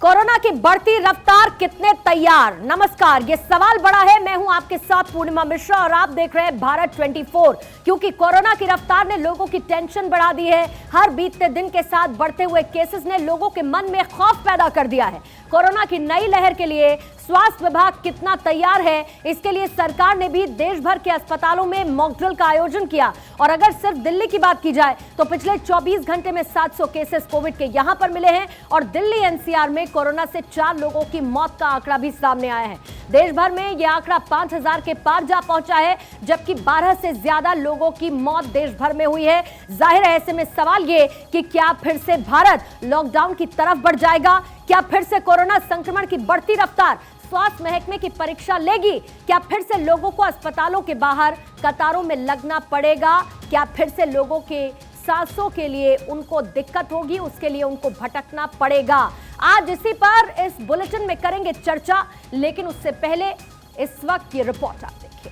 Corona की बढ़ती रफ्तार कितने तैयार? नमस्कार, ये सवाल बड़ा है। मैं हूं आपके साथ पूर्णिमा मिश्रा और आप देख रहे हैं भारत 24। क्योंकि कोरोना की रफ्तार ने लोगों की टेंशन बढ़ा दी है। हर बीतते दिन के साथ बढ़ते हुए केसेस ने लोगों के मन में खौफ पैदा कर दिया है। कोरोना की नई लहर के लिए स्वास्थ्य विभाग कितना तैयार है, इसके लिए सरकार ने भी देश भर के अस्पतालों में मॉक ड्रिल का आयोजन किया। और अगर सिर्फ दिल्ली की बात की जाए तो पिछले 24 घंटे में 700 केसेस कोविड के यहां पर मिले हैं और दिल्ली एनसीआर में कोरोना से 4 लोगों की मौत का आंकड़ा भी सामने आया है। देश भर में यह आंकड़ा 5000 के पार जा पहुंचा है, जबकि 12 से ज्यादा लोगों की मौत देश भर में हुई है। जाहिर है, ऐसे में सवाल ये कि क्या फिर से भारत लॉकडाउन की तरफ बढ़ जाएगा? क्या फिर से कोरोना संक्रमण की बढ़ती रफ्तार स्वास्थ्य महकमे की परीक्षा लेगी? क्या फिर से लोगों को अस्पतालों के बाहर कतारों में लगना पड़ेगा? क्या फिर से लोगों के सांसों के लिए उनको दिक्कत होगी, उसके लिए उनको भटकना पड़ेगा? आज इसी पर इस बुलेटिन में करेंगे चर्चा, लेकिन उससे पहले इस वक्त की रिपोर्ट आप देखिए।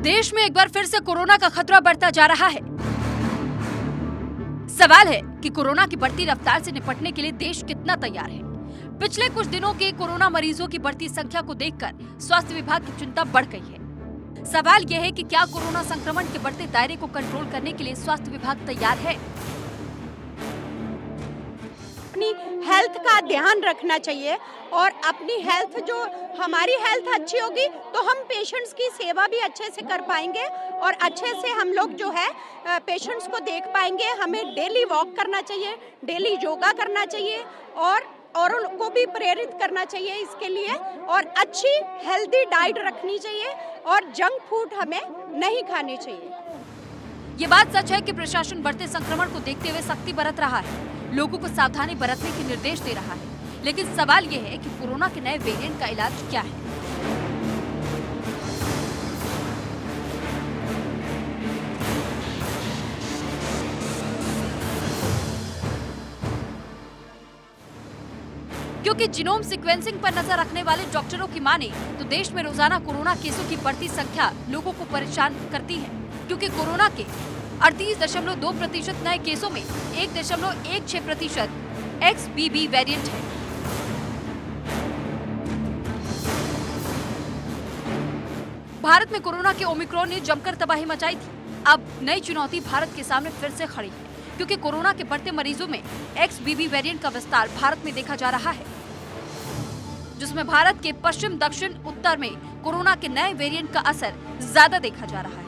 देश में एक बार फिर से कोरोना का खतरा बढ़ता जा रहा है। सवाल है कि कोरोना की बढ़ती रफ्तार से निपटने के लिए देश कितना तैयार है। पिछले कुछ दिनों के कोरोना मरीजों की बढ़ती संख्या को देखकर स्वास्थ्य विभाग की चिंता बढ़ गई है। सवाल यह है कि क्या कोरोना संक्रमण के बढ़ते दायरे को कंट्रोल करने के लिए स्वास्थ्य विभाग तैयार है? अपनी हेल्थ का ध्यान रखना चाहिए और अपनी हेल्थ, जो हमारी हेल्थ अच्छी होगी तो हम पेशेंट्स की सेवा भी अच्छे से कर पाएंगे और अच्छे से हम लोग जो है पेशेंट्स को देख पाएंगे। हमें डेली वॉक करना चाहिए, डेली योगा करना चाहिए और औरों को भी प्रेरित करना चाहिए इसके लिए, और अच्छी हेल्दी डाइट रखनी चाहिए और जंक फूड हमें नहीं खाने चाहिए। ये बात सच है कि प्रशासन बढ़ते संक्रमण को देखते हुए सख्ती बरत रहा है, लोगों को सावधानी बरतने के निर्देश दे रहा है। लेकिन सवाल ये है कि कोरोना के नए वेरिएंट का इलाज क्या है? क्योंकि जीनोम सीक्वेंसिंग पर नजर रखने वाले डॉक्टरों की माने तो देश में रोजाना कोरोना केसों की बढ़ती संख्या लोगों को परेशान करती है। क्योंकि कोरोना के 38.2% नए केसों में 1.16% XBB वेरिएंट है। भारत में कोरोना के ओमिक्रॉन ने जमकर तबाही मचाई थी। अब नई चुनौती भारत के सामने फिर से खड़ी है, क्योंकि कोरोना के बढ़ते मरीजों में XBB वेरिएंट का विस्तार भारत में देखा जा रहा है, जिसमें भारत के पश्चिम, दक्षिण, उत्तर में कोरोना के नए वेरिएंट का असर ज्यादा देखा जा रहा है।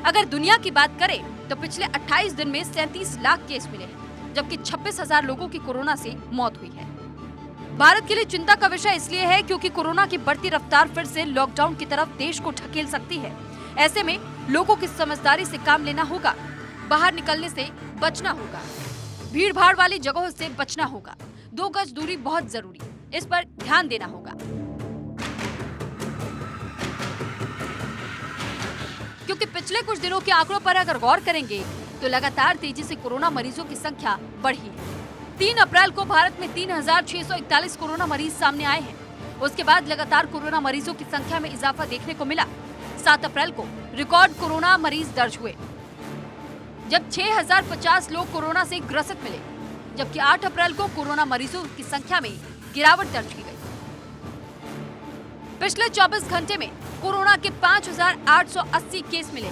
अगर दुनिया की बात करें तो पिछले 28 दिन में 37 लाख केस मिले हैं, जबकि 26,000 लोगों की कोरोना से मौत हुई है। भारत के लिए चिंता का विषय इसलिए है क्योंकि कोरोना की बढ़ती रफ्तार फिर से लॉकडाउन की तरफ देश को ढकेल सकती है। ऐसे में लोगों की समझदारी से काम लेना होगा, बाहर निकलने से बचना होगा, भीड़ भाड़ वाली जगहों से बचना होगा, 2 गज दूरी बहुत जरूरी, इस पर ध्यान देना होगा। क्योंकि पिछले कुछ दिनों के आंकड़ों पर अगर गौर करेंगे तो लगातार तेजी से कोरोना मरीजों की संख्या बढ़ी है। 3 अप्रैल को भारत में 3641 कोरोना मरीज सामने आए हैं। उसके बाद लगातार कोरोना मरीजों की संख्या में इजाफा देखने को मिला। 7 अप्रैल को रिकॉर्ड कोरोना मरीज दर्ज हुए, जब 6050 लोग कोरोना से ग्रसित मिले, जबकि 8 अप्रैल को कोरोना मरीजों की संख्या में गिरावट दर्ज की गई। पिछले 24 घंटे में कोरोना के 5880 केस मिले।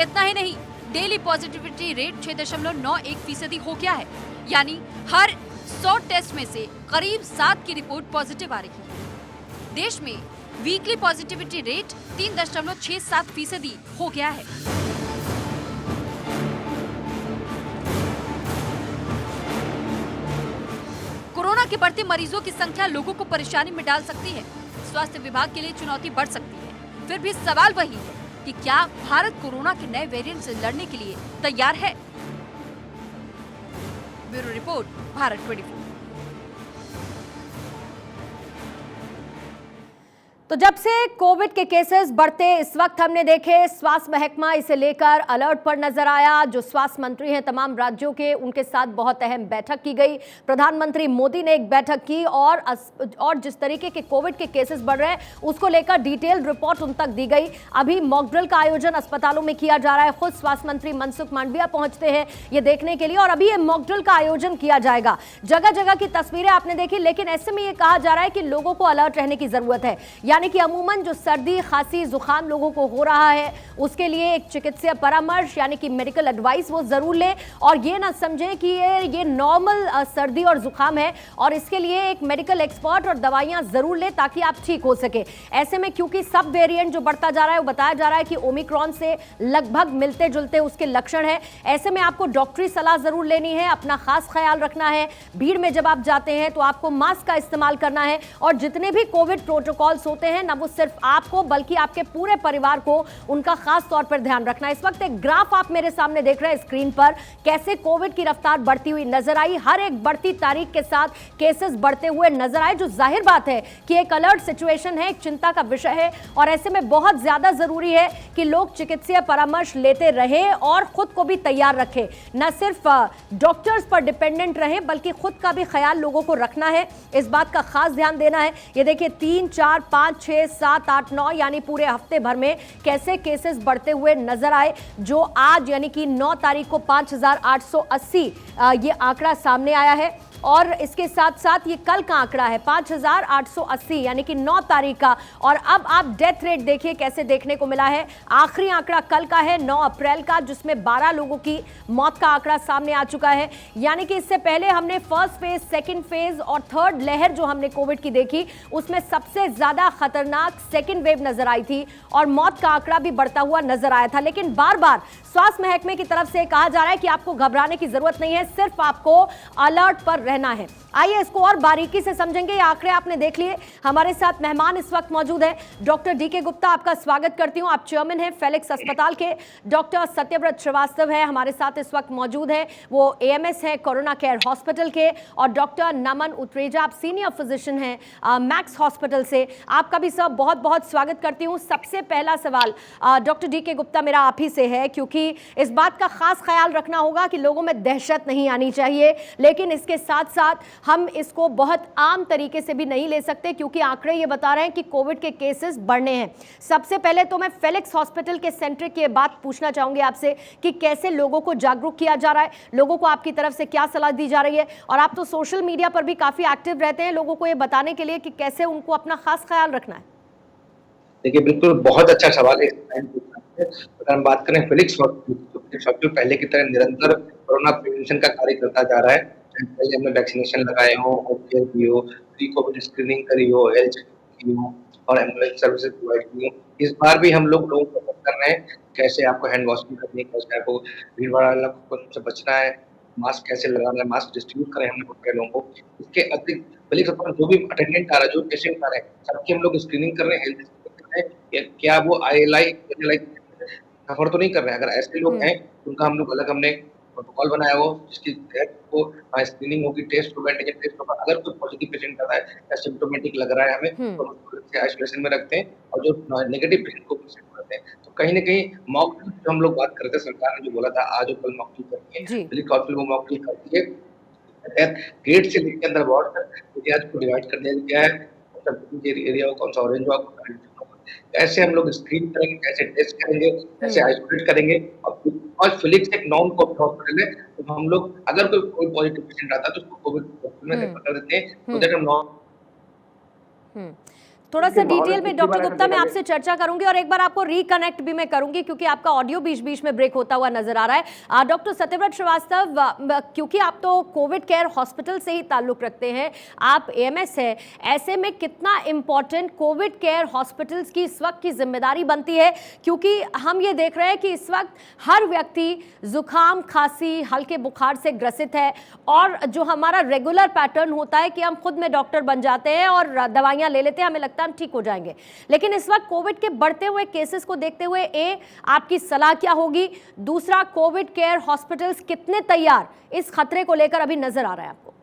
इतना ही नहीं, डेली पॉजिटिविटी रेट 6.91% हो गया है, यानी हर 100 टेस्ट में से करीब 7 की रिपोर्ट पॉजिटिव आ रही है। देश में वीकली पॉजिटिविटी रेट 3.67% हो गया है। कोरोना के बढ़ते मरीजों की संख्या लोगों को परेशानी में डाल सकती है, स्वास्थ्य विभाग के लिए चुनौती बढ़ सकती है। फिर भी सवाल वही है कि क्या भारत कोरोना के नए वेरिएंट से लड़ने के लिए तैयार है? Bureau report, Bharat 24। तो जब से कोविड के केसेस बढ़ते इस वक्त हमने देखे, स्वास्थ्य महकमा इसे लेकर अलर्ट पर नजर आया। जो स्वास्थ्य मंत्री हैं तमाम राज्यों के, उनके साथ बहुत अहम बैठक की गई। प्रधानमंत्री मोदी ने एक बैठक की और जिस तरीके के कोविड के केसेस बढ़ रहे हैं उसको लेकर डिटेल रिपोर्ट उन तक दी गई। अभी मॉक ड्रिल का आयोजन अस्पतालों में किया जा रहा है। खुद स्वास्थ्य मंत्री मनसुख मांडविया पहुंचते हैं ये देखने के लिए, और अभी ये मॉक ड्रिल का आयोजन किया जाएगा। जगह जगह की तस्वीरें आपने देखी, लेकिन ऐसे में ये कहा जा रहा है कि लोगों को अलर्ट रहने की जरूरत है। यानी कि अमूमन जो सर्दी खांसी जुकाम लोगों को हो रहा है उसके लिए एक चिकित्सीय परामर्श यानी कि मेडिकल एडवाइस वो जरूर लें, और ये ना समझें कि ये नॉर्मल सर्दी और जुकाम है और इसके लिए एक मेडिकल एक्सपर्ट और दवाइयां जरूर लें ताकि आप ठीक हो सके। ऐसे में क्योंकि सब वेरिएंट जो बढ़ता जा रहा है वो बताया जा रहा है कि ओमिक्रॉन से लगभग मिलते जुलते उसके लक्षण है। ऐसे में आपको डॉक्टरी सलाह जरूर लेनी है, अपना खास ख्याल रखना है। भीड़ में जब आप जाते हैं तो आपको मास्क का इस्तेमाल करना है, और जितने भी कोविड प्रोटोकॉल्स होते हैं ना वो सिर्फ आपको बल्कि आपके पूरे परिवार को उनका खास तौर पर ध्यान रखना है। इस वक्त एक ग्राफ आप मेरे सामने देख रहे हैं स्क्रीन पर, कैसे कोविड की रफ्तार बढ़ती हुई नजर आई। हर एक बढ़ती तारीख के साथ केसेस बढ़ते हुए नजर आए, जो जाहिर बात है कि एक अलर्ट सिचुएशन है, एक चिंता का विषय है, और ऐसे में बहुत ज्यादा जरूरी है कि लोग चिकित्सीय परामर्श लेते रहे और खुद को भी तैयार रखें। न सिर्फ डॉक्टर्स पर डिपेंडेंट रहे बल्कि खुद का भी ख्याल लोगों को रखना है, इस बात का खास ध्यान देना है। ये देखिए 3, 4, 5, 6, 7, 8, 9 यानी पूरे हफ्ते भर में कैसे केसेस बढ़ते हुए नजर आए। जो आज यानी कि 9 तारीख को 5880 ये आंकड़ा सामने आया है, और इसके साथ साथ ये कल का आंकड़ा है 5880 यानी कि 9 तारीख का। और अब आप डेथ रेट देखिए कैसे देखने को मिला है। आखिरी आंकड़ा कल का है 9 अप्रैल का, जिसमें 12 लोगों की मौत का आंकड़ा सामने आ चुका है। यानी कि इससे पहले हमने फर्स्ट फेज, सेकंड फेज और थर्ड लहर जो हमने कोविड की देखी उसमें सबसे ज्यादा खतरनाक सेकंड वेव नजर आई थी और मौत का आंकड़ा भी बढ़ता हुआ नजर आया था। लेकिन बार बार स्वास्थ्य महकमे की तरफ से कहा जा रहा है कि आपको घबराने की जरूरत नहीं है, सिर्फ आपको अलर्ट पर रहना है। आइए इसको और बारीकी से समझेंगे। ये आंकड़े आपने देख लिए। हमारे साथ मेहमान इस वक्त मौजूद है। डॉक्टर डीके गुप्ता, आपका स्वागत करती हूं। आप चेयरमैन हैं फेलिक्स अस्पताल के। डॉक्टर सत्यव्रत श्रीवास्तव है हमारे साथ इस वक्त मौजूद है, वो एएमएस है कोरोना केयर हॉस्पिटल के। और डॉक्टर नमन उत्रेजा, आप सीनियर फिजिशियन हैं मैक्स हॉस्पिटल से। आपका भी सब बहुत बहुत स्वागत करती हूँ। सबसे पहला सवाल डॉक्टर डीके गुप्ता मेरा आप ही से है, क्योंकि इस बात का खास ख्याल रखना होगा कि लोगों में दहशत नहीं आनी चाहिए, लेकिन इसके साथ साथ हम इसको बहुत आम तरीके से भी नहीं ले सकते क्योंकि आंकड़े ये बता रहे हैं कि कोविड के केसेस बढ़ने हैं। सबसे पहले तो मैं फेलिक्स हॉस्पिटल के सेंटर की बात पूछना चाहूंगी आपसे कि कैसे लोगों को जागरूक किया जा रहा है, लोगों को आपकी तरफ से क्या सलाह दी जा रही है। और आप तो सोशल मीडिया पर भी काफी एक्टिव रहते हैं लोगों को ये बताने के लिए कि कैसे उनको अपना खास ख्याल रखना है। देखिए, बिल्कुल बहुत अच्छा सवाल है। अगर हम बात करें फेलिक्स हॉस्पिटल पहले की तरह निरंतर कोरोना प्रिवेंशन का कार्य करता जा रहा है। पहले हमने वैक्सीनेशन लगाए हो, होम केयर की हो, प्री कोविड स्क्रीनिंग करी हो, हेल्थ चेकअप की हो और एम्बुलेंस सर्विसेज प्रोवाइड की हो। इस बार भी हम लोग लोगों को कर रहे हैं कैसे आपको हैंड वॉशिंग करनी है, कैसे आपको भीड़ भाड़ से बचना है, मास्क कैसे लगाना है, मास्क डिस्ट्रीब्यूट करें हमने लोगों को। इसके अतिरिक्त फेलिक्स हॉस्पिटल जो भी अटेंडेंट आ रहा है, जो पेशेंट आ रहे हैं, सबकी हम लोग स्क्रीनिंग कर रहे हैं, हेल्थ कर रहे हैं क्या वो ILI कवर तो नहीं कर रहे हैं। अगर ऐसे लोग हैं तो उनका हम लोग अलग हमने प्रोटोकॉल बनाया हो जिसकी तहत को स्क्रीनिंग होगी, टेस्ट होगा, एंटीजन टेस्ट होगा। अगर कोई पॉजिटिव पेशेंट आता है या सिम्प्टोमेटिक लग रहा है हमें, तो उसको आइसोलेशन में रखते हैं और जो नेगेटिव पेशेंट को पेशेंट करते हैं। तो कहीं ना कहीं मॉक ड्रिल जो हम लोग बात करते हैं, सरकार ने जो बोला था आज और कल मॉक ड्रिल करती है, फेलिक्स हॉस्पिटल वो मॉक ड्रिल करती है। गेट से लेकर अंदर वार्ड तक एरिया को डिवाइड कर दिया गया है, एरिया कौन सा ऑरेंज होगा, कैसे हम लोग स्क्रीन करेंगे, कैसे टेस्ट करेंगे, कैसे आइसोलेट करेंगे। और फेलिक्स एक नॉन कोविड हॉस्पिटल है, तो हम लोग अगर कोई पॉजिटिव पेशेंट आता है तो उसको कोविड हॉस्पिटल में रेफर कर देते हैं, तो दैट हम नॉन थोड़ा सा डिटेल में डॉक्टर गुप्ता मैं आपसे चर्चा करूंगी और एक बार आपको रिकनेक्ट भी मैं करूंगी क्योंकि आपका ऑडियो बीच बीच में ब्रेक होता हुआ नजर आ रहा है। डॉक्टर सत्यव्रत श्रीवास्तव, क्योंकि आप तो कोविड केयर हॉस्पिटल से ही ताल्लुक रखते हैं, आप एएमएस है, ऐसे में कितना इम्पोर्टेंट कोविड केयर हॉस्पिटल्स की इस वक्त की जिम्मेदारी बनती है? क्योंकि हम ये देख रहे हैं कि इस वक्त हर व्यक्ति जुकाम, खांसी, हल्के बुखार से ग्रसित है और जो हमारा रेगुलर पैटर्न होता है कि हम खुद में डॉक्टर बन जाते हैं और दवाइयाँ ले लेते हैं, हमें लगता है हम ठीक हो जाएंगे। लेकिन इस वक्त कोविड के बढ़ते हुए केसेस को देखते हुए आपकी सलाह क्या होगी? दूसरा, कोविड केयर हॉस्पिटल्स कितने तैयार इस खतरे को लेकर अभी नजर आ रहा है आपको?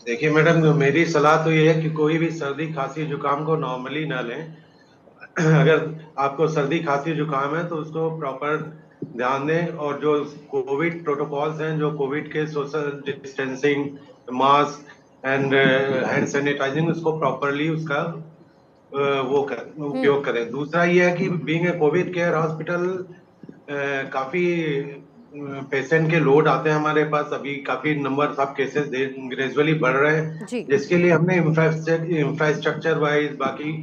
देखिए मैडम, मेरी सलाह तो ये है कि कोई भी सर्दी, खांसी, जुकाम को नॉर्मली ना लें। अगर आपको सर्दी खांसी जुकाम है तो उसको प्रॉपर ध्यान दें, और जो कोविड प्रोटोकॉल्स हैं, जो कोविड के social distancing, mask and hand sanitizing, उसको प्रॉपरली उसका उपयोग करें। दूसरा ये है कि being a Covid care hospital काफी पेशेंट के लोड आते हैं हमारे पास, अभी काफी नंबर ऑफ केसेस ग्रेजुअली बढ़ रहे हैं, जिसके लिए हमने इंफ्रास्ट्रक्चर वाइज बाकी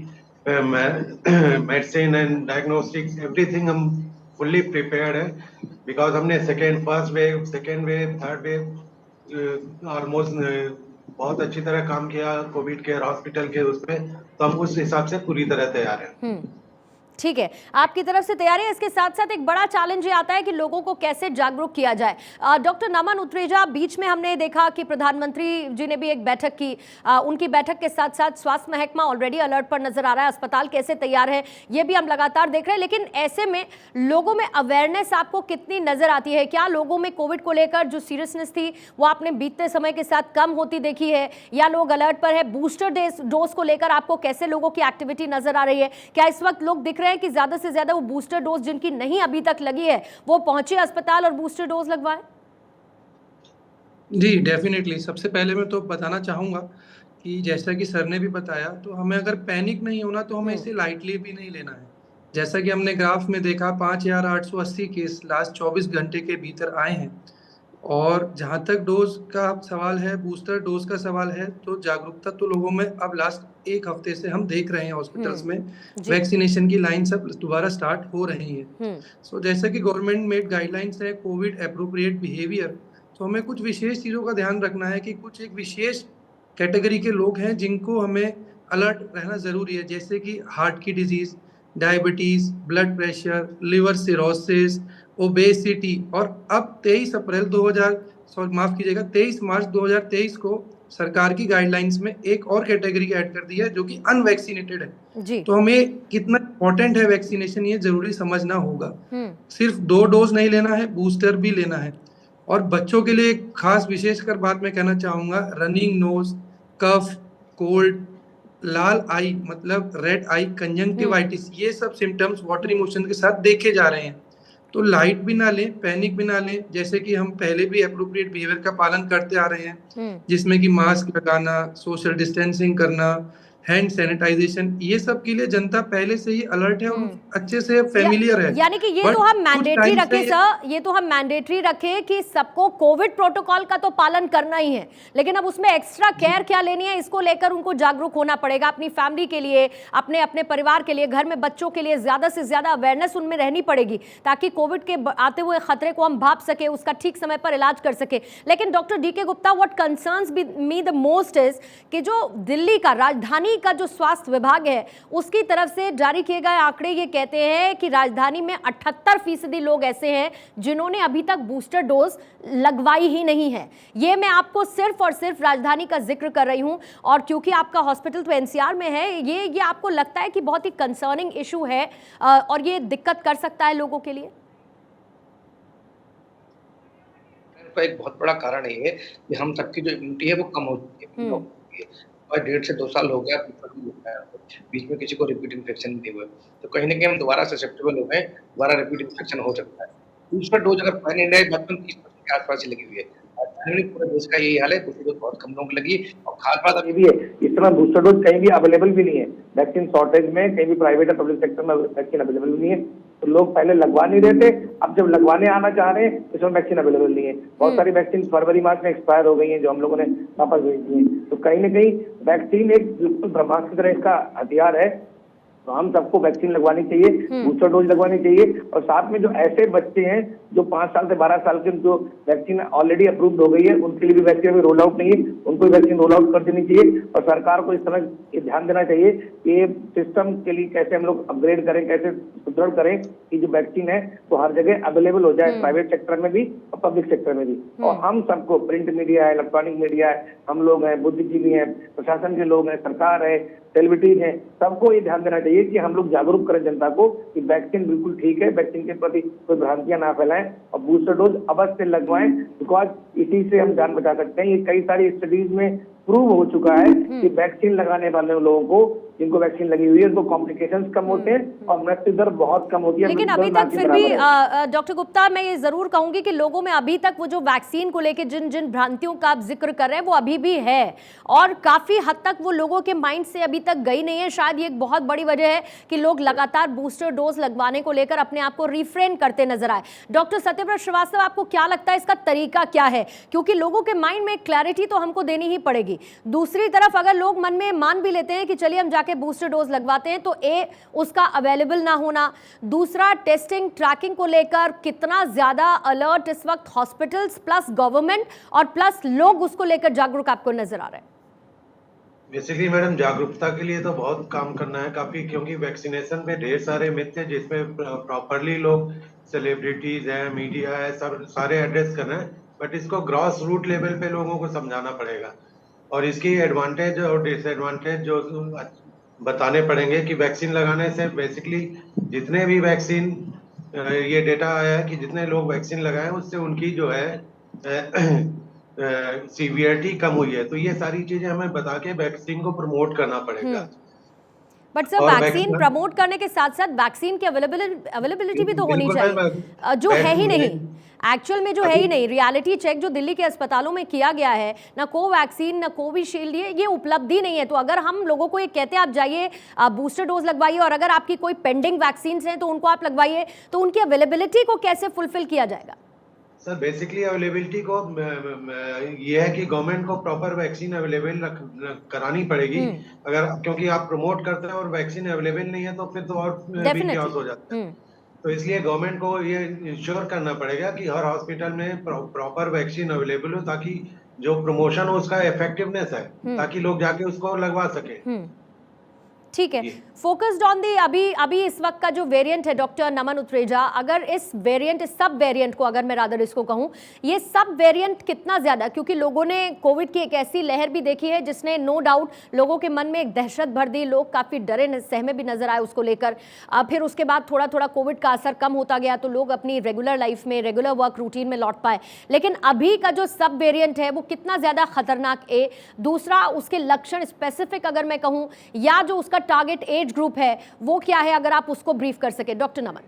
मेडिसिन एंड डायग्नोस्टिक्स एवरीथिंग हम फुल्ली प्रिपेयर्ड है, बिकॉज हमने first wave, second wave, third wave almost बहुत अच्छी तरह काम किया कोविड केयर हॉस्पिटल के उसमें, तो हम उस हिसाब से पूरी तरह तैयार हैं। ठीक है, आपकी तरफ से तैयारी है। इसके साथ साथ एक बड़ा चैलेंज ये आता है कि लोगों को कैसे जागरूक किया जाए। डॉक्टर नमन उत्रेजा, बीच में हमने देखा कि प्रधानमंत्री जी ने भी एक बैठक की, उनकी बैठक के साथ साथ स्वास्थ्य महकमा ऑलरेडी अलर्ट पर नजर आ रहा है, अस्पताल कैसे तैयार है ये भी हम लगातार देख रहे हैं। लेकिन ऐसे में लोगों में अवेयरनेस आपको कितनी नजर आती है? क्या लोगों में कोविड को लेकर जो सीरियसनेस थी वो आपने बीतते समय के साथ कम होती देखी है, या लोग अलर्ट पर है? बूस्टर डोज को लेकर आपको कैसे लोगों की एक्टिविटी नजर आ रही है? क्या इस वक्त लोग दिख रहे हैं कि ज्यादा से ज्यादा वो बूस्टर डोज जिनकी नहीं अभी तक लगी है वो पहुंचे अस्पताल और बूस्टर डोज लगवाएं? जी डेफिनेटली। सबसे पहले मैं तो बताना चाहूँगा कि जैसा कि सर ने भी बताया, तो हमें अगर पैनिक नहीं होना तो हमें इसे लाइटली भी नहीं लेना है। जैसा कि हमने ग्राफ में देखा 5,880 केस लास्ट 24 घंटे के भीतर आए हैं। और जहाँ तक डोज का सवाल है, बूस्टर डोज का सवाल है, तो जागरूकता तो लोगों में अब लास्ट एक हफ्ते से हम देख रहे हैं हॉस्पिटल्स में वैक्सीनेशन की लाइन सब दोबारा स्टार्ट हो रही है। सो जैसा कि गवर्नमेंट मेड गाइडलाइंस है कोविड एप्रोप्रिएट बिहेवियर, तो हमें कुछ विशेष चीज़ों का ध्यान रखना है कि कुछ एक विशेष कैटेगरी के लोग हैं जिनको हमें अलर्ट रहना ज़रूरी है, जैसे कि हार्ट की disease, diabetes, blood pressure, liver cirrhosis, obesity. और अब 23 मार्च 2023 को सरकार की गाइडलाइंस में एक और कैटेगरी ऐड कर दी है जो कि अनवैक्सीनेटेड है। तो हमें कितना इम्पोर्टेंट है वैक्सीनेशन ये जरूरी समझना होगा। सिर्फ 2 डोज नहीं लेना है, बूस्टर भी लेना है। और बच्चों के लिए खास विशेषकर बात मैं कहना चाहूँगा, रनिंग नोज, कफ, कोल्ड, लाल आई मतलब रेड आई, कंजंक्टिवाइटिस, ये सब सिम्टम्स वाटरी मोशन के साथ देखे जा रहे हैं। तो लाइट भी ना लें, पैनिक भी ना लें, जैसे कि हम पहले भी एप्रोप्रिएट बिहेवियर का पालन करते आ रहे हैं, जिसमें कि मास्क लगाना, सोशल डिस्टेंसिंग करना, हैंड सैनिटाइजेशन, ये सब के लिए जनता पहले से ही अलर्ट है और अच्छे से फेमिलियर है। यानी कि ये तो हम मैंडेटरी रखे सर, ये तो हम मैंडेटरी रखे कि सबको कोविड प्रोटोकॉल का तो पालन करना ही है, लेकिन अब उसमें एक्स्ट्रा केयर क्या लेनी है इसको लेकर उनको जागरूक होना पड़ेगा। अपनी फैमिली के लिए, अपने अपने परिवार के लिए, घर में बच्चों के लिए ज्यादा से ज्यादा अवेयरनेस उनमें रहनी पड़ेगी ताकि कोविड के आते हुए खतरे को हम भाप सके, उसका ठीक समय पर इलाज कर सके। लेकिन doctor D K Gupta, what concerns me the most is कि जो दिल्ली का, राजधानी का जो स्वास्थ्य विभाग है उसकी तरफ से जारी किए गए आंकड़े ये कहते हैं कि राजधानी में 78% लोग ऐसे हैं जिन्होंने अभी तक बूस्टर डोज लगवाई ही नहीं है। ये मैं आपको सिर्फ और सिर्फ राजधानी का जिक्र कर रही हूं, और क्योंकि आपका हॉस्पिटल तो एनसीआर में है, ये आपको लगता है कि बहुत ही कंसर्निंग इशू है और ये दिक्कत कर सकता है लोगों के लिए? एक बहुत बड़ा कारण है कि हम सबकी जो इम्यूनिटी है वो कम हो चुकी है। और 1.5 से 2 साल हो गया, बीच में किसी को रिपीट इन्फेक्शन नहीं हुआ, तो कहीं ना कहीं हम दोबारा ससेप्टेबल हो गए, दोबारा रिपीट इन्फेक्शन हो सकता है। दूसरा डोज अगर पैन इंडिया 30% के आसपास ही लगी हुई है, पूरे देश का यही हाल है, दूसरी डोज बहुत कम लोगों को लगी। और खास बात अभी भी है, इस समय बूस्टर डोज कहीं भी अवेलेबल भी नहीं है, वैक्सीन शॉर्टेज में कहीं भी प्राइवेट और पब्लिक सेक्टर में वैक्सीन अवेलेबल नहीं है, तो लोग पहले लगवा नहीं रहे थे, अब जब लगवाने आना चाह रहे हैं इसमें वैक्सीन अवेलेबल नहीं है। बहुत सारी वैक्सीन फरवरी मार्च में एक्सपायर हो गई हैं जो हम लोगों ने वापस भेज दी है। तो कहीं ना कहीं वैक्सीन एक बिल्कुल ब्रह्मास्त्र की तरह इसका हथियार है, तो हम सबको वैक्सीन लगवानी चाहिए, बूस्टर डोज लगवानी चाहिए। और साथ में जो ऐसे बच्चे हैं जो 5 साल से 12 साल के, जो वैक्सीन ऑलरेडी अप्रूव्ड हो गई है, उनके लिए भी वैक्सीन अभी रोल आउट नहीं है, उनको भी वैक्सीन रोल आउट कर देनी चाहिए। और सरकार को इस तरह ये ध्यान देना चाहिए कि ये सिस्टम के लिए कैसे हम लोग अपग्रेड करें, कैसे सुदृढ़ करें कि जो वैक्सीन है वो हर जगह अवेलेबल हो जाए, प्राइवेट सेक्टर में भी और पब्लिक सेक्टर में भी। और हम सबको, प्रिंट मीडिया है, इलेक्ट्रॉनिक मीडिया है, हम लोग हैं, बुद्धिजीवी हैं, प्रशासन के लोग हैं, सरकार है, सेलिब्रिटीज हैं, सबको ये ध्यान देना चाहिए कि हम लोग जागरूक करें जनता को कि वैक्सीन बिल्कुल ठीक है, वैक्सीन के प्रति कोई भ्रांतियां ना फैलाएं और बूस्टर डोज अवश्य लगवाएं, बिकॉज इसी से हम जान बचा सकते हैं। ये कई सारी स्टडीज में प्रूव हो चुका है कि वैक्सीन लगाने वाले लोगों को जिनको वैक्सीन लगी हुई है उनको कॉम्प्लिकेशंस कम होते हैं और मृत्यु दर बहुत कम होती है। लेकिन मृत्यु अभी दर ना तक के फिर भी बराबर है। डॉक्टर गुप्ता, मैं ये जरूर कहूंगी कि लोगों में अभी तक वो जो वैक्सीन को लेके जिन जिन भ्रांतियों का आप जिक्र कर रहे हैं वो अभी भी है और काफी हद तक वो लोगों के माइंड से अभी तक गई नहीं है। शायद ये एक बहुत बड़ी वजह है कि लोग लगातार बूस्टर डोज लगवाने को लेकर अपने आप को रिफ्रेन करते नजर आए। डॉक्टर सत्यव्रत श्रीवास्तव, आपको क्या लगता है इसका तरीका क्या है? क्योंकि लोगों के माइंड में क्लैरिटी तो हमको देनी ही पड़ेगी। दूसरी तरफ अगर लोग मन में मान भी लेते हैं कि चलिए हम जाके बूस्टर डोज लगवाते हैं, तो उसका अवेलेबल ना होना, दूसरा टेस्टिंग ट्रैकिंग को लेकर कितना ज्यादा अलर्ट इस वक्त हॉस्पिटल्स प्लस गवर्नमेंट और प्लस लोग उसको लेकर जागरूक आपको नजर आ रहे हैं? बेसिकली मैडम, जागरूकता के लिए तो बहुत काम करना है काफी, क्योंकि वैक्सीनेशन पे ढेर सारे मिथ है जिसमें प्रॉपरली लोग, सेलिब्रिटीज है, मीडिया है, सब सारे एड्रेस कर रहे हैं, बट इसको ग्रॉस रूट लेवल पे लोगों को समझाना पड़ेगा और इसकी एडवांटेज और डिसएडवांटेज जो बताने पड़ेंगे कि वैक्सीन लगाने से बेसिकली जितने भी वैक्सीन, ये डेटा आया है कि जितने लोग वैक्सीन लगाए उससे उनकी जो है सीवियरिटी कम हुई है। तो ये सारी चीजें हमें बता के वैक्सीन को प्रमोट करना पड़ेगा। बट सर, वैक्सीन प्रमोट करने के साथ साथ वैक्सीन की अवेलेबिलिटी भी तो होनी चाहिए, जो है ही नहीं एक्चुअल में, जो है ही नहीं। रियलिटी चेक जो दिल्ली के अस्पतालों में किया गया है, ना कोवैक्सीन ना कोविशील्ड, ये उपलब्धि नहीं है। तो अगर हम लोगों को ये कहते हैं आप जाइए बूस्टर डोज लगवाइए और अगर आपकी कोई पेंडिंग वैक्सीन हैं तो उनको आप लगवाइए, तो उनकी अवेलेबिलिटी को कैसे फुलफिल किया जाएगा? सर, बेसिकली अवेलेबिलिटी को ये है कि गवर्नमेंट को प्रॉपर वैक्सीन अवेलेबल करानी पड़ेगी। अगर क्योंकि आप प्रमोट करते हैं और वैक्सीन अवेलेबल नहीं है तो फिर तो और भी chaos हो जाता है। तो इसलिए गवर्नमेंट को ये इंश्योर करना पड़ेगा कि हर हॉस्पिटल में प्रॉपर वैक्सीन अवेलेबल हो, ताकि जो प्रमोशन हो उसका इफेक्टिवनेस है, ताकि लोग जाके उसको लगवा सके। ठीक है, फोकस्ड ऑन दी अभी इस वक्त का जो वेरिएंट है डॉक्टर नमन उत्रेजा, अगर इस सब वेरिएंट को अगर मैं रादर इसको कहूं, ये सब वेरिएंट कितना ज्यादा, क्योंकि लोगों ने कोविड की एक ऐसी लहर भी देखी है जिसने नो डाउट लोगों के मन में एक दहशत भर दी, लोग काफी डरे सहमे भी नजर आए उसको लेकर। फिर उसके बाद थोड़ा थोड़ा कोविड का असर कम होता गया तो लोग अपनी रेगुलर लाइफ में, रेगुलर वर्क रूटीन में लौट पाए। लेकिन अभी का जो सब वेरिएंट है वो कितना ज्यादा खतरनाक है? दूसरा, उसके लक्षण स्पेसिफिक अगर मैं कहूं, या जो उसका टारगेट एज ग्रुप है वो क्या है, अगर आप उसको ब्रीफ कर सके डॉक्टर नमन।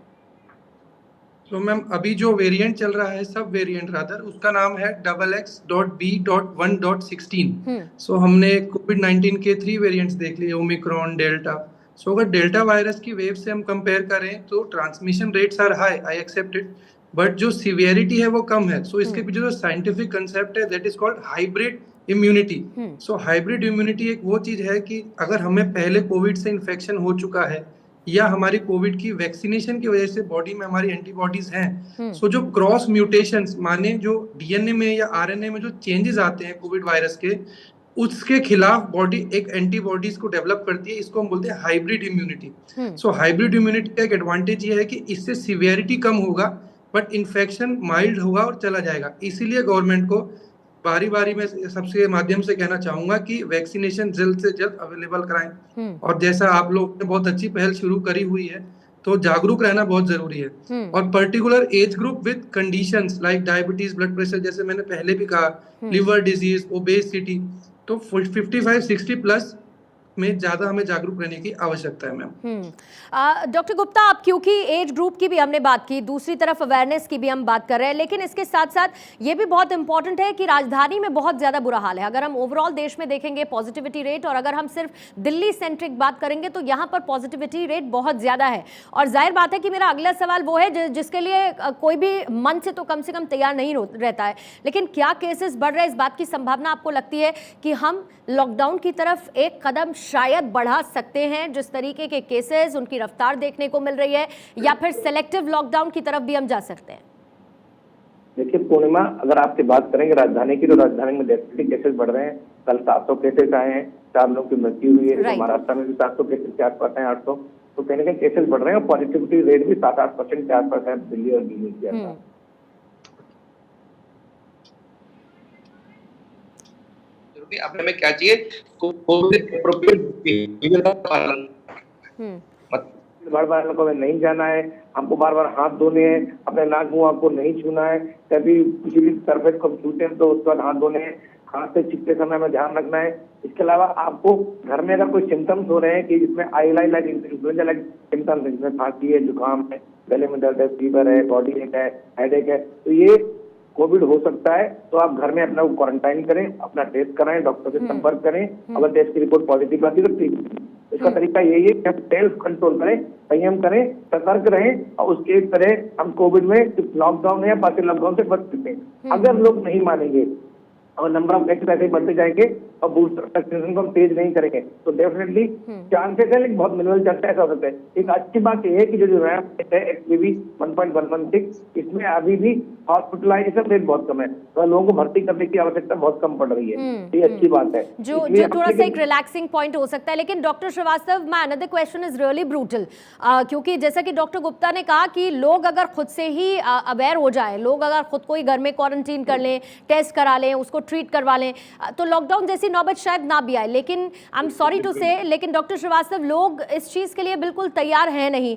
तो मैम, अभी जो वेरिएंट चल रहा है, सब वेरिएंट रादर, उसका नाम है XX.B.1.16। सो हमने कोविड-19 के 3 वेरिएंट्स देख लिए, ओमिक्रॉन, डेल्टा। सो अगर डेल्टा वायरस की वेव से हम कंपेयर करें तो transmission rates are high, I accept it, but जो सीवियरिटी है वो कम है। सो इसके पीछे जो साइंटिफिक कंसेप्ट है that is called hybrid immunity. So hybrid immunity एक वो चीज है कि अगर हमें पहले कोविड से इन्फेक्शन हो चुका है या हमारी कोविड की वैक्सीनेशन की वजह से बॉडी में हमारी एंटीबॉडीज हैं, सो जो क्रॉस म्यूटेशंस, माने जो डीएनए में या आरएनए में जो चेंजेस आते हैं कोविड वायरस के, उसके खिलाफ बॉडी एक एंटीबॉडीज को डेवलप करती है। इसको हम बोलते हैं hybrid immunity. So hybrid immunity का एक एडवांटेज ये है कि इससे सीवियरिटी कम होगा बट इन्फेक्शन माइल्ड होगा और चला जाएगा। इसीलिए गवर्नमेंट को बारी बारी में सबसे माध्यम से कहना चाहूंगा कि वैक्सीनेशन जल्द से जल्द अवेलेबल कराएं। और जैसा आप लोग ने बहुत अच्छी पहल शुरू करी हुई है, तो जागरूक रहना बहुत जरूरी है। और particular age group with conditions like diabetes, blood pressure, जैसे मैंने पहले भी कहा, लिवर डिजीज, ओबेसिटी, तो 55-60 प्लस में ज्यादा हमें जागरूक रहने की आवश्यकता है मैम। डॉक्टर गुप्ता, आप क्योंकि एज ग्रुप की भी हमने बात की, दूसरी तरफ अवेयरनेस की भी हम बात कर रहे हैं, लेकिन इसके साथ साथ ये भी बहुत इंपॉर्टेंट है कि राजधानी में बहुत ज्यादा बुरा हाल है। अगर हम ओवरऑल देश में देखेंगे पॉजिटिविटी रेट, और अगर हम सिर्फ दिल्ली सेंट्रिक बात करेंगे तो यहाँ पर पॉजिटिविटी रेट बहुत ज्यादा है। और जाहिर बात है कि मेरा अगला सवाल वो है जिसके लिए कोई भी मन से तो कम तैयार नहीं रहता है, लेकिन क्या केसेस बढ़ रहे हैं, इस बात की संभावना आपको लगती है कि हम लॉकडाउन की तरफ एक कदम शायद बढ़ा सकते हैं? जिस तरीके के केसेस, उनकी रफ्तार देखने को मिल रही है, या फिर सेलेक्टिव लॉकडाउन की तरफ भी हम जा सकते हैं? देखिए पूर्णिमा, अगर आपसे बात करेंगे राजधानी की, तो राजधानी में डेफिनेटली केसेस बढ़ रहे हैं। कल 700 केसेस आए हैं, 4 लोगों की मृत्यु हुई है। महाराष्ट्र में भी 700 केसेस के आसपास हैं, 800। तो कहीं ना कहीं केसेस बढ़ रहे हैं और पॉजिटिविटी रेट भी 7-8% के आसपास है दिल्ली और दिल्ली के अंदर। अब हमें क्या चाहिए, कोविड एप्रोप्रिएट पालन। बार बार को नहीं जाना है, हमको बार बार हाथ धोने हैं, अपने नाक मुंह आपको नहीं छूना है, कभी किसी भी सरफेस को छूते हैं तो उसके बाद हाथ धोने हैं। हाथ से छींकते समय हमें ध्यान रखना है। इसके अलावा आपको घर में अगर कोई सिम्टम्स हो रहे हैं कि जिसमें I like influenza like symptoms है, जिसमें खांसी है, जुकाम है, गले में दर्द है, फीवर है, बॉडी एक है, हेडेक है, तो ये कोविड हो सकता है। तो आप घर में अपना क्वारंटाइन करें, अपना टेस्ट कराएं, डॉक्टर से संपर्क करें। अगर टेस्ट की रिपोर्ट पॉजिटिव आती है तो ठीक। इसका तरीका यही है कि हम सेल्फ कंट्रोल करें, संयम करें, सतर्क रहें और उसके एक तरह हम कोविड में लॉकडाउन है या पार्शियल लॉकडाउन से बच सकते हैं। अगर लोग नहीं मानेंगे और नंबर ऑफ केसेस ऐसे बढ़ते जाएंगे और बूस्टर वैक्सीनेशन को हम तेज नहीं करेंगे तो डेफिनेटली चांसेस है, लेकिन बहुत मिनिमल चांसेस ऐसा हो सकता है। एक अच्छी बात यह है कि जो नया है XBB 1.116 इसमें अभी भी हॉस्पिटलाइजेशन रेट बहुत कम है, तो लोगों को भर्ती करने की आवश्यकता बहुत कम पड़ रही है। ये अच्छी बात है, जो थोड़ा सा एक रिलैक्सिंग पॉइंट हो सकता है। लेकिन doctor Srivastava, my another question is really brutal, क्योंकि जैसा कि डॉक्टर गुप्ता ने कहा कि लोग अगर खुद से ही अवेयर हो जाए, लोग अगर खुद को ही घर में क्वारंटीन कर लें, टेस्ट करा लें, उसको ट्रीट करवा लें, तो लॉकडाउन जैसी नौबत शायद ना भी आए। लेकिन आई एम सॉरी टू से, लेकिन डॉक्टर श्रीवास्तव, लोग इस चीज़ के लिए बिल्कुल तैयार हैं नहीं।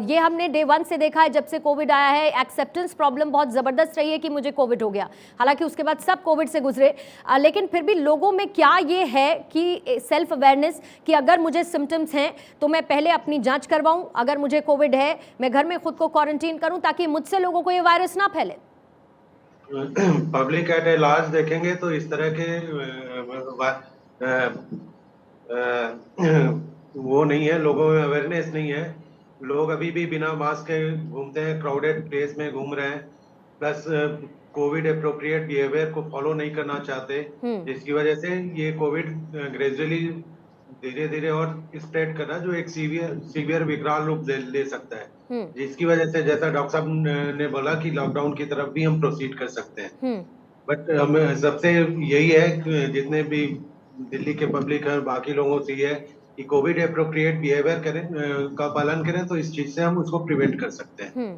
ये हमने डे 1 से देखा है, जब से कोविड आया है एक्सेप्टेंस प्रॉब्लम बहुत ज़बरदस्त रही है कि मुझे कोविड हो गया। हालांकि उसके बाद सब कोविड से गुजरे, लेकिन फिर भी लोगों में क्या ये है कि सेल्फ अवेयरनेस कि अगर मुझे सिम्टम्स हैं तो मैं पहले अपनी जाँच करवाऊँ, अगर मुझे कोविड है मैं घर में खुद को क्वारंटीन करूँ ताकि मुझसे लोगों को ये वायरस ना फैले। पब्लिक एट ए लार्ज देखेंगे तो इस तरह के वो नहीं है, लोगों में अवेयरनेस नहीं है। लोग अभी भी बिना मास्क के घूमते हैं, क्राउडेड प्लेस में घूम रहे हैं, प्लस कोविड एप्रोप्रिएट बिहेवियर को फॉलो नहीं करना चाहते, जिसकी वजह से ये कोविड ग्रेजुअली धीरे धीरे और स्प्रेड करना जो एक सीवियर विकराल रूप ले सकता है, जिसकी वजह से जैसा डॉक्टर साहब ने बोला कि लॉकडाउन की तरफ भी हम प्रोसीड कर सकते हैं। बट हमें सबसे यही है जितने भी दिल्ली के पब्लिक है, बाकी लोगों से ये है कि कोविड एप्रोप्रिएट बिहेवियर करें, का पालन करें तो इस चीज से हम उसको प्रिवेंट कर सकते हैं।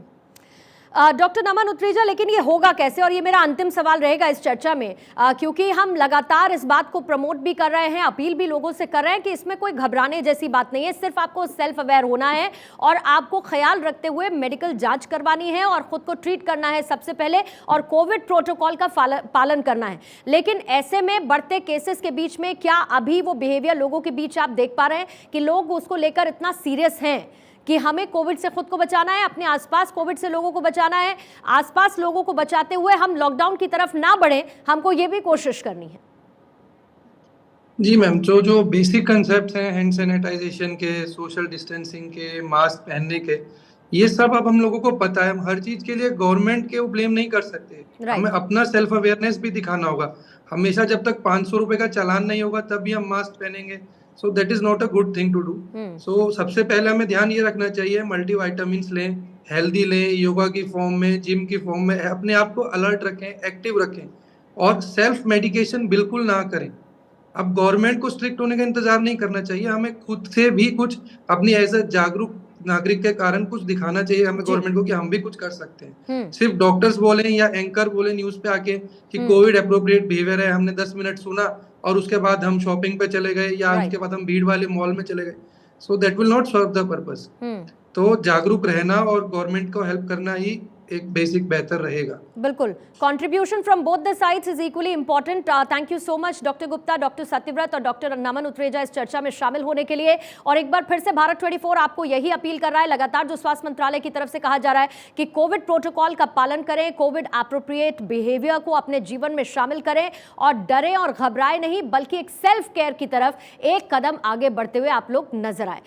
डॉक्टर नमन उत्रेजा, लेकिन ये होगा कैसे, और ये मेरा अंतिम सवाल रहेगा इस चर्चा में, क्योंकि हम लगातार इस बात को प्रमोट भी कर रहे हैं, अपील भी लोगों से कर रहे हैं कि इसमें कोई घबराने जैसी बात नहीं है, सिर्फ आपको सेल्फ अवेयर होना है और आपको ख्याल रखते हुए मेडिकल जांच करवानी है और खुद को ट्रीट करना है सबसे पहले, और कोविड प्रोटोकॉल का पालन करना है। लेकिन ऐसे में बढ़ते केसेस के बीच में क्या अभी वो बिहेवियर लोगों के बीच आप देख पा रहे हैं कि लोग उसको लेकर इतना सीरियस हैं कि हमें कोविड से खुद को बचाना है, अपने आसपास कोविड से लोगों को बचाना है, आसपास लोगों को बचाते हुए हम लॉकडाउन की तरफ ना बढ़े, हमको ये भी कोशिश करनी है? जी मैम, जो बेसिक कंसेप्ट हैं हैंड सैनिटाइजेशन के, सोशल डिस्टेंसिंग के, मास्क पहनने के, ये सब अब हम लोगों को पता है। हम हर चीज के लिए गवर्नमेंट के ब्लेम नहीं कर सकते, हमें अपना सेल्फ अवेयरनेस भी दिखाना होगा। हमेशा जब तक 500 रुपए का चालान नहीं होगा तब भी हम मास्क पहनेंगे, so that is not a good thing to do. So सबसे पहले हमें ध्यान ये रखना चाहिए, मल्टीविटामिन्स लें, हेल्दी लें, योगा की फॉर्म में, जिम की फॉर्म में, अपने आप को अलर्ट रखें, एक्टिव रखें और सेल्फ मेडिकेशन बिल्कुल ना करें। अब गवर्नमेंट को स्ट्रिक्ट होने का इंतजार नहीं करना चाहिए, हमें खुद से भी कुछ अपनी एज अ जागरूक नागरिक के कारण कुछ दिखाना चाहिए हमें गवर्नमेंट को कि हम भी कुछ कर सकते हैं। सिर्फ डॉक्टर्स बोले या एंकर बोले न्यूज पे आके कि कोविड एप्रोप्रिएट बिहेवियर है, हमने 10 मिनट सुना और उसके बाद हम शॉपिंग पे चले गए या उसके बाद हम भीड़ वाले मॉल में चले गए, so that will not serve the purpose. तो जागरूक रहना और गवर्नमेंट को हेल्प करना ही एक बेसिक बेहतर रहेगा। बिल्कुल, contribution from both the sides is equally important. Thank you so much doctor Gupta, doctor Satyavrat और डॉक्टर नमन उत्रेजा इस चर्चा में शामिल होने के लिए। और एक बार फिर से भारत 24 आपको यही अपील कर रहा है, लगातार जो स्वास्थ्य मंत्रालय की तरफ से कहा जा रहा है कि कोविड प्रोटोकॉल का पालन करें, कोविड एप्रोप्रिएट बिहेवियर को अपने जीवन में शामिल करें और डरें और घबराएं नहीं, बल्कि एक सेल्फ केयर की तरफ एक कदम आगे बढ़ते हुए आप लोग नजर आए।